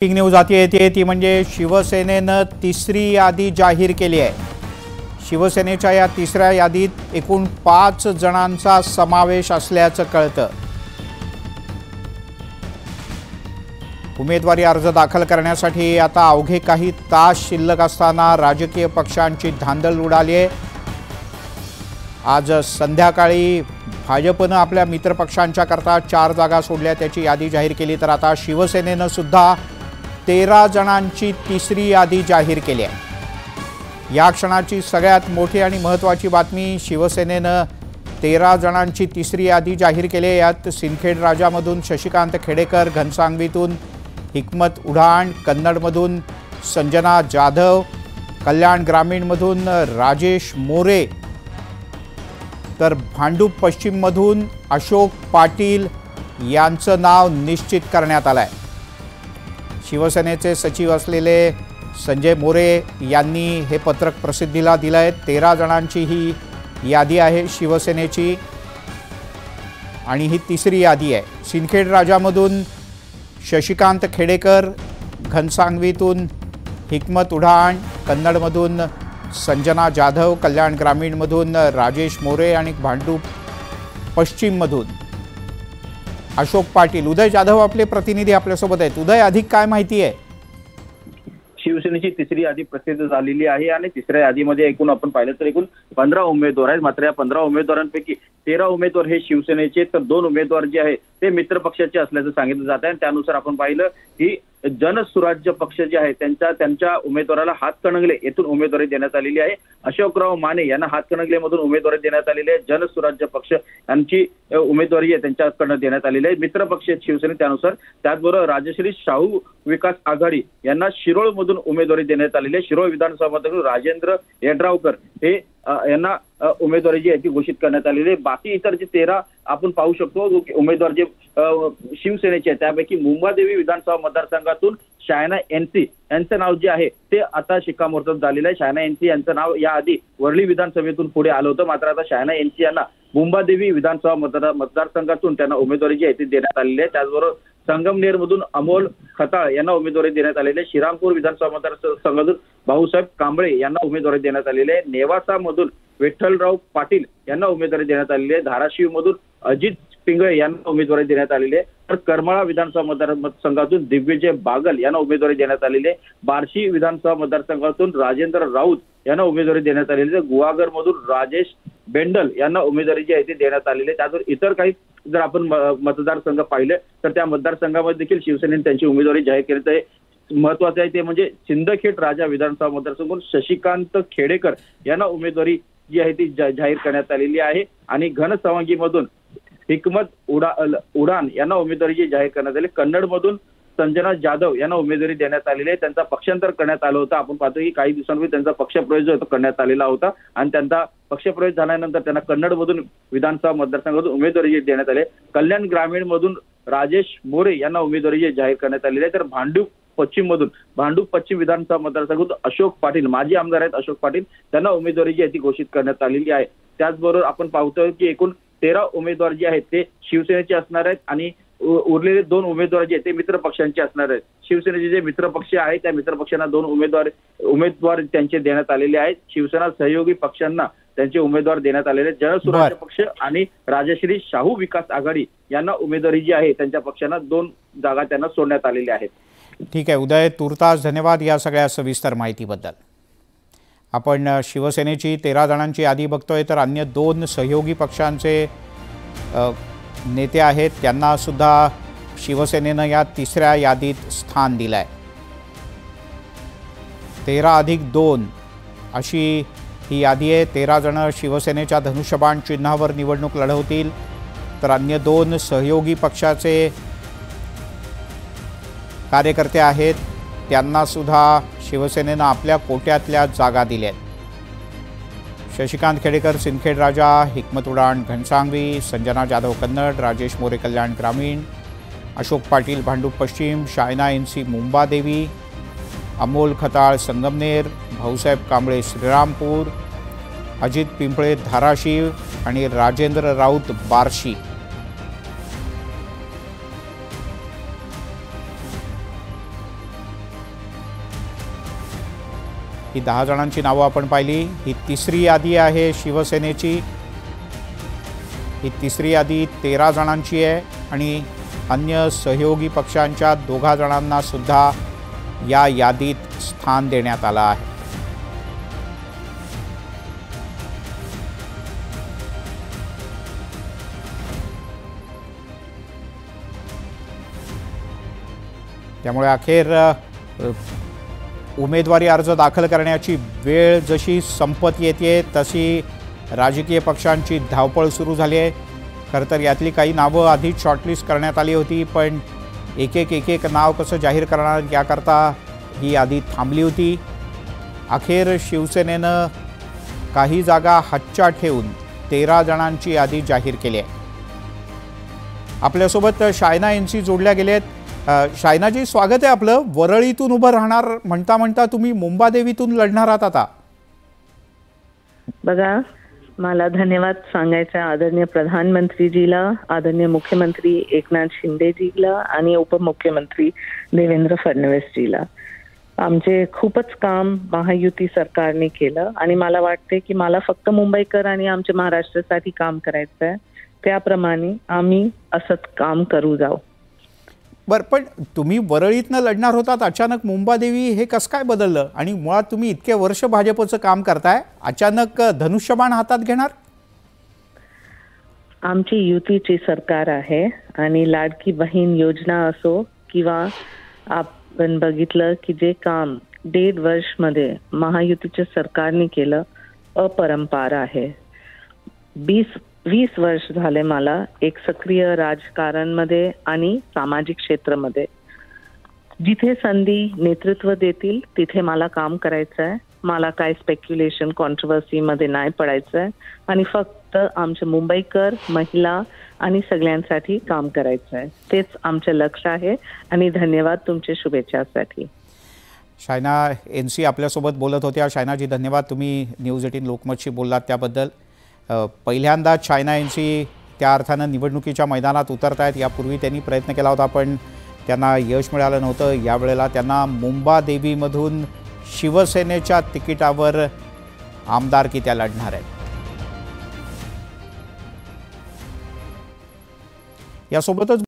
Breaking news आती येते ती म्हणजे शिवसेनेनं तिसरी यादी जाहीर केली आहे। शिवसेनेच्या या तिसऱ्या यादीत एकूण 5 जणांचा समावेश असल्याचं कळतं। उमेदवारी अर्ज दाखल करण्यासाठी आता अवघे काही तास शिल्लक असताना राजकीय पक्षांची धांदल उडाली आहे। आज संध्याकाळी भाजपनं आपल्या मित्रपक्षांच्या करता 4 जागा सोडल्या, त्याची यादी जाहीर केली। तर आता शिवसेनेनं सुद्धा 13 जणांची तिसरी यादी जाहीर केली आहे। या क्षणाची सगळ्यात मोठी आणि महत्त्वाची बातमी, शिवसेनेनं 13 जणांची तिसरी यादी जाहीर केली आहे। यात सिंदखेड राजामधून शशिकांत खेडेकर, घनसांगवीतून हिकमत उढाण, कन्नडमधून संजना जाधव, कल्याण ग्रामीणमधून राजेश मोरे, तर भांडूप पश्चिममधून अशोक पाटील यांचं नाव निश्चित करण्यात आलं आहे। शिवसेनेचे सचिव असलेले संजय मोरे यांनी हे पत्रक प्रसिद्धीला दिलं आहे। 13 जणांची ही यादी आहे शिवसेनेची आणि ही तिसरी यादी आहे। सिंदखेड राजामधून शशिकांत खेडेकर, घनसांगवीतून हिकमत उढाण, कन्नडमधून संजना जाधव, कल्याण ग्रामीणमधून राजेश मोरे आणि भांडूप पश्चिममधून अशोक पाटील। उदय जाधव आपले प्रतिनिधी आपल्यासोबत आहेत। उदय, अधिक काय माहिती आहे? शिवसेनेची तिसरी यादी प्रसिद्ध झालेली आहे आणि तिसऱ्या यादीमध्ये एकूण आपण पाहिलं तर एकूण 15 उमेदवार आहेत। मात्र या 15 उमेदवारांपैकी 13 उमेदवार हे शिवसेनेचे, तर 2 उमेदवार जे आहे ते मित्र पक्षाचे असल्याचं सांगितलं जात आहे। त्यानुसार आपण पाहिलं की जनसुराज्य पक्ष जे आहे त्यांच्या उमेदवाराला हातकणंगले येथून उमेदवारी देण्यात आलेली आहे। अशोकराव माने यांना हातकणंगलेमधून उमेदवारी देण्यात आलेली आहे। जनसुराज्य पक्ष यांची उमेदवारी आहे त्यांच्याकडनं देण्यात आलेली आहे। मित्र पक्ष शिवसेने त्यानुसार, त्याचबरोबर राजश्री शाहू विकास आघाडी यांना शिरोळमधून उमेदवारी देण्यात आलेली आहे। शिरोळ विधानसभा मतदारसंघ राजेंद्र येड्रावकर हे यांना उमेदवारी जी आहे ती घोषित करण्यात आलेली आहे। बाकी इतर जे 13 आपण पाहू शकतो उमेदवार जे शिवसेनेचे आहेत त्यापैकी मुंबादेवी विधानसभा मतदारसंघातून शायना एनसी यांचं नाव जे आहे ते आता शिक्कामोर्तब झालेलं आहे। शायना एनसी यांचं नाव याआधी वरळी विधानसभेतून पुढे आलं होतं, मात्र आता शायना एनसी यांना मुंबादेवी विधानसभा मतदारसंघातून त्यांना उमेदवारी जी आहे ती देण्यात आलेली आहे। त्याचबरोबर संगमनेरमधून अमोल खताळ यांना उमेदवारी देण्यात आलेली आहे। श्रीरामपूर विधानसभा मतदारसंघातून भाऊसाहेब कांबळे यांना उमेदवारी देण्यात आलेली आहे। नेवासामधून विठ्ठलराव पाटील यांना उमेदवारी देण्यात आलेली आहे। धाराशिवमधून अजित पिंगळे यांना उमेदवारी देण्यात आलेली आहे। तर करमाळा विधानसभा मतदारसंघातून दिग्विजय बागल यांना उमेदवारी देण्यात आलेली आहे। बार्शी विधानसभा मतदारसंघातून राजेंद्र राऊत यांना उमेदवारी देण्यात आलेली आहे। गुहागरमधून राजेश बेंडल यांना उमेदवारी जी आहे ती देण्यात आलेली आहे। त्याचबरोबर इतर काही जर आपण मतदारसंघ पाहिले तर त्या मतदारसंघामध्ये देखील शिवसेनेने त्यांची उमेदवारी जाहीर केली आहे। महत्वाचं आहे ते म्हणजे सिंदखेड राजा विधानसभा मतदारसंघातून शशिकांत खेडेकर यांना उमेदवारी जी आहे ती जाहीर करण्यात आलेली आहे आणि घनसावंगीमधून हिकमत उडाण यांना उमेदवारी जी जाहीर करण्यात आली। कन्नडमधून संजना जाधव यांना उमेदवारी देण्यात आलेली आहे। त्यांचा पक्षांतर करण्यात आलं होतं। आपण पाहतो की काही दिवसांपूर्वी त्यांचा पक्षप्रवेश करण्यात आलेला होता आणि त्यांचा पक्षप्रवेश झाल्यानंतर त्यांना कन्नडमधून विधानसभा मतदारसंघातून उमेदवारी देण्यात आली। कल्याण ग्रामीणमधून राजेश मोरे यांना उमेदवारी जाहीर करण्यात आलेली आहे। तर भांडूप पश्चिम विधानसभा मतदारसंघातून अशोक पाटील, माजी आमदार आहेत अशोक पाटील, त्यांना उमेदवारी जी आहे ती घोषित करण्यात आलेली आहे। त्याचबरोबर आपण पाहतोय की एकूण 13 उमेदवार जे आहेत ते शिवसेनेचे असणार आहेत आणि उरलेले 2 उमेदवार जे आहेत ते मित्र पक्षांचे असणार आहेत। शिवसेनेचे जे मित्र पक्ष आहेत त्या मित्र पक्षांना 2 उमेदवार त्यांचे देण्यात आलेले आहेत। शिवसेना सहयोगी पक्षांना त्यांचे उमेदवार देण्यात आलेले आहेत। जनसुराज्य पक्ष आणि राजश्री शाहू विकास आघाडी यांना उमेदवारी जी आहे त्यांच्या पक्षांना 2 जागा त्यांना सोडण्यात आलेल्या आहेत। ठीक आहे उदय, तुर्तास धन्यवाद या सगळ्या सविस्तर माहितीबद्दल। आपण शिवसेनेची 13 जणांची यादी बघतोय, तर अन्य 2 सहयोगी पक्षांचे नेते आहेत त्यांना सुद्धा शिवसेनेनं या तिसऱ्या यादीत स्थान दिलं आहे। 13+2 अशी ही यादी आहे। 13 जण शिवसेनेच्या धनुष्यबाण चिन्हावर निवडणूक लढवतील, तर अन्य 2 सहयोगी पक्षाचे कार्यकर्ते आहेत त्यांना सुद्धा शिवसेनेनं आपल्या कोट्यातल्या जागा दिल्या आहेत। शशिकांत खेडेकर सिंदखेड राजा, हिकमत उडाण घनसांगवी, संजना जाधव कन्नड, राजेश मोरे कल्याण ग्रामीण, अशोक पाटील भांडूप पश्चिम, शायना एनसी मुंबादेवी, अमोल खताळ संगमनेर, भाऊसाहेब कांबळे श्रीरामपूर, अजित पिंपळे धाराशिव आणि राजेंद्र राऊत बार्शी ही 10 जणांची नावं आपण पाहिली। ही तिसरी यादी आहे शिवसेनेची। ही तिसरी यादी 13 जणांची आहे आणि अन्य सहयोगी पक्षांच्या 2 जणांना सुद्धा या यादीत स्थान देण्यात आलं आहे। त्यामुळे अखेर उमेदवारी अर्ज दाखल करण्याची वेळ जशी संपत येते तशी राजकीय पक्षांची धावपळ सुरू झाली आहे। खरं तर यातली काही नावं आधीच शॉर्टलिस्ट करण्यात आली होती, पण एक एक नाव कसं जाहीर करणार याकरता ही यादी थांबली होती। अखेर शिवसेनेनं काही जागा हातच्या ठेवून 13 जणांची यादी जाहीर केली आहे। आपल्यासोबत शायना एनसी जोडल्या गेलेत। शायनाजी, स्वागत आहे आपलं। वरळीतून उभं राहणार म्हणता तुम्ही मुंबादेवीतून लढणार आहात आता। बघा, मला धन्यवाद सांगायचा आदरणीय प्रधानमंत्रीजीला, आदरणीय मुख्यमंत्री एकनाथ शिंदेजीला आणि उपमुख्यमंत्री देवेंद्र फडणवीसजीला। आमचे खूपच काम महायुती सरकारने केलं आणि मला वाटते की मला फक्त मुंबईकर आणि आमच्या महाराष्ट्रासाठी काम करायचं आहे। त्याप्रमाणे आम्ही असंच काम करू जाऊ। बरं, पण तुम्ही वरळीतनं लढणार होतात, अचानक मुंबादेवी हे कसं काय बदललं? आणि मुळात तुम्ही इतके वर्ष भाजपचं काम करताय, अचानक धनुष्यबाण हातात घेणार? आमची युतीची सरकार आहे आणि लाडकी बहीण योजना असो किंवा आपण बघितलं की जे काम 1.5 वर्षमध्ये महायुतीच्या सरकारने केलं अपरंपार आहे। 20 वर्ष झाले मला एक सक्रिय राजकारणमध्ये आणि सामाजिक क्षेत्रामध्ये। जिथे संधी नेतृत्व देतील तिथे मला काम करायचं आहे। मला काय स्पेक्युलेशन कॉन्ट्रोवर्सीमध्ये नाही पडायचं आहे आणि फक्त आमचे मुंबईकर, महिला आणि सगळ्यांसाठी काम करायचं आहे। तेच आमचं लक्ष आहे आणि धन्यवाद तुमच्या शुभेच्छासाठी। शायना एनसी आपल्यासोबत बोलत होत्या। शायनाजी, धन्यवाद, तुम्ही न्यूज 18 लोकमतशी बोललात त्याबद्दल। पहिल्यांदा शायना एनसी त्या अर्थानं निवडणुकीच्या मैदानात उतरत आहेत। यापूर्वी त्यांनी प्रयत्न केला होता पण त्यांना यश मिळालं नव्हतं। यावेळेला त्यांना मुंबादेवीमधून शिवसेनेच्या तिकिटावर आमदारकी त्या लढणार आहेत। यासोबतच